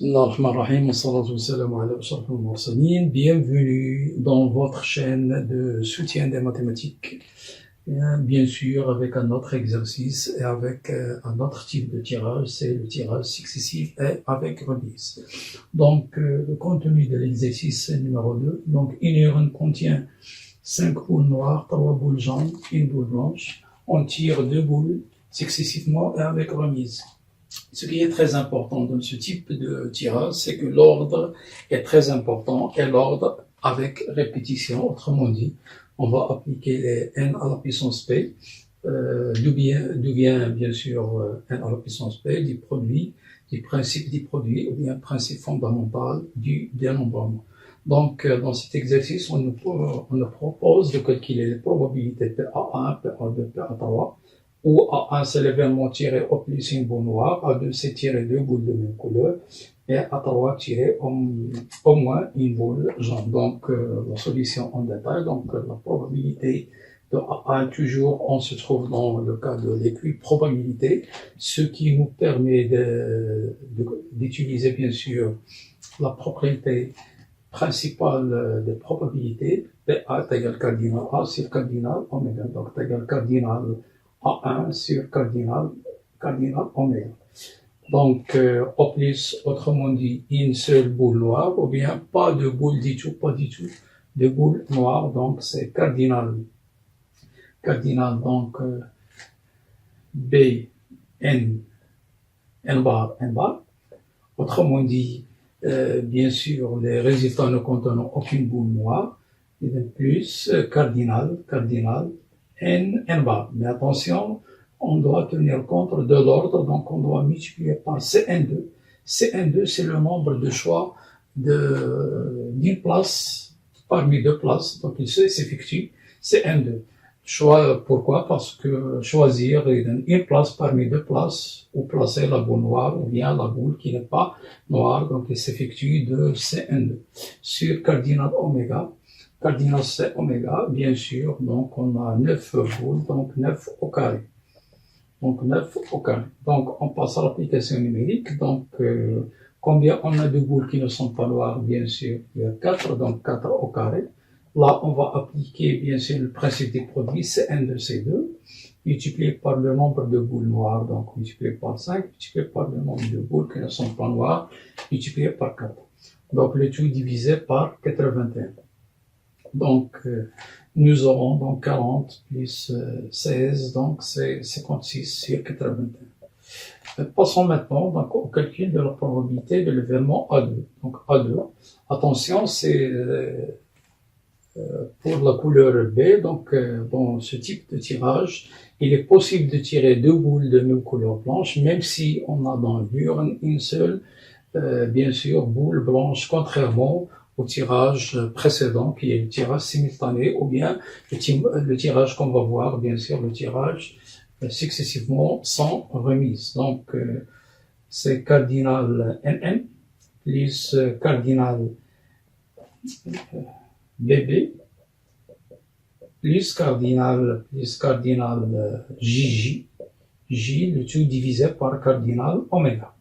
Bienvenue dans votre chaîne de soutien des mathématiques. Bien sûr, avec un autre exercice et avec un autre type de tirage, c'est le tirage successif et avec remise. Donc, le contenu de l'exercice numéro 2. Donc, une urne contient 5 boules noires, 3 boules jaunes, une boule blanche. On tire 2 boules successivement et avec remise. Ce qui est très important dans ce type de tirage, c'est que l'ordre est très important et l'ordre avec répétition. Autrement dit, on va appliquer les n à la puissance p, d'où vient bien sûr n à la puissance p, du produit, du principe du produit ou bien principe fondamental du dénombrement. Donc, dans cet exercice, on nous propose de calculer les probabilités PA1, PA2, PA3, où A1 c'est l'événement tiré au plus une boule noire, A2 c'est tirer 2 boules de même couleur, et A3 tirer au moins une boule jaune. Donc la solution en détail, donc la probabilité de A1, toujours on se trouve dans le cas de l'équiprobabilité, ce qui nous permet d'utiliser bien sûr la propriété principale des probabilités, PA est égal cardinal A sur cardinal oméga, donc est égal cardinal A1 sur cardinal oméga. Donc, au plus, autrement dit, une seule boule noire, ou bien pas de boule du tout, de boule noire, donc c'est cardinal, donc, B, N bar. Autrement dit, bien sûr, les résultats ne contenant aucune boule noire, et de plus, cardinal, N bar. Mais attention, on doit tenir compte de l'ordre, donc on doit multiplier par Cn2. Cn2, c'est le nombre de choix d'une place parmi deux places, donc il s'effectue Cn2. Choix, pourquoi? Parce que choisir une place parmi deux places, ou placer la boule noire, ou bien la boule qui n'est pas noire, donc il s'effectue de Cn2. Sur cardinal oméga, cardinal C oméga, bien sûr, donc on a 9 boules, donc 9 au carré. Donc on passe à l'application numérique, donc combien on a de boules qui ne sont pas noires, bien sûr, il y a 4, donc 4 au carré. Là, on va appliquer, bien sûr, le principe des produits Cn de C2, multiplié par le nombre de boules noires, donc multiplié par 5, multiplié par le nombre de boules qui ne sont pas noires, multiplié par 4. Donc le tout divisé par 81. Donc, nous aurons donc 40 plus 16, donc c'est 56 sur 81. Passons maintenant donc, au calcul de la probabilité de l'événement A2. Donc A2, attention, c'est pour la couleur B, donc dans ce type de tirage, il est possible de tirer 2 boules de même couleur blanche, même si on a dans l'urne une seule, bien sûr, boule blanche, contrairement au tirage précédent, qui est le tirage simultané, ou bien le tirage qu'on va voir, bien sûr, le tirage successivement sans remise. Donc, c'est cardinal NN plus cardinal BB plus cardinal JJ, le tout divisé par cardinal oméga.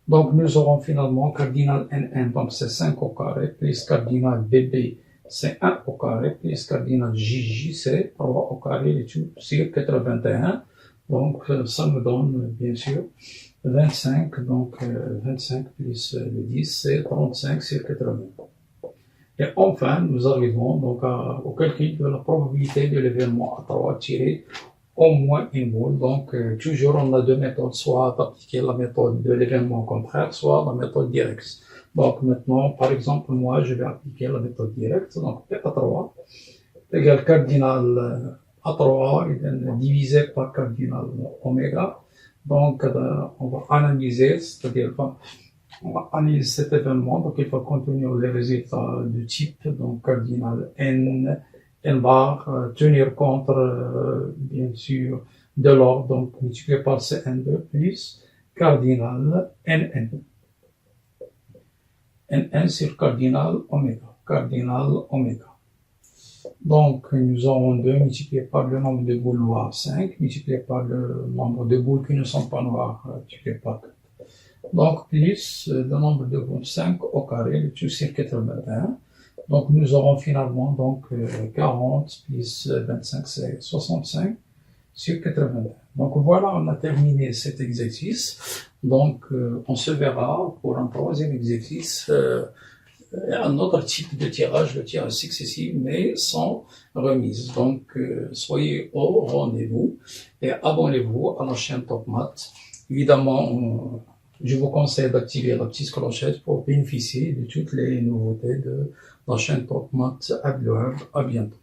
Donc, nous aurons finalement cardinal NN, donc c'est 5 au carré, plus cardinal BB, c'est 1 au carré, plus cardinal JJ, c'est 3 au carré, le tout sur 81. Donc, ça me donne, bien sûr, 25, donc 25 plus le 10, c'est 35 sur 80. Et enfin, nous arrivons donc au calcul de la probabilité de l'événement A3 tirer au moins une boule. Donc, toujours on a deux méthodes, soit d'appliquer la méthode de l'événement contraire, soit la méthode directe. Donc, maintenant, par exemple, moi, je vais appliquer la méthode directe. Donc, A3 égale cardinal A3 divisé par cardinal oméga. Donc, on va analyser, c'est-à-dire, on va analyser cet événement. Donc, il va contenir les résultats du type, donc cardinal N bar, tenir compte, bien sûr, de l'ordre, donc multiplié par Cn2 plus cardinal NN. NN sur cardinal oméga. Donc, nous aurons 2 multiplié par le nombre de boules noires, 5, multiplié par le nombre de boules qui ne sont pas noires, multiplié par 4. Donc, plus le nombre de 25 au carré, le tout sur 81. Donc, nous aurons finalement donc 40 plus 25, c'est 65 sur 81. Donc, voilà, on a terminé cet exercice. Donc, on se verra pour un troisième exercice, un autre type de tirage, le tirage successif, mais sans remise. Donc, soyez au rendez-vous et abonnez-vous à la chaîne Top Math. Évidemment, je vous conseille d'activer la petite clochette pour bénéficier de toutes les nouveautés de la chaîne Top Math Abdelwahab. À bientôt.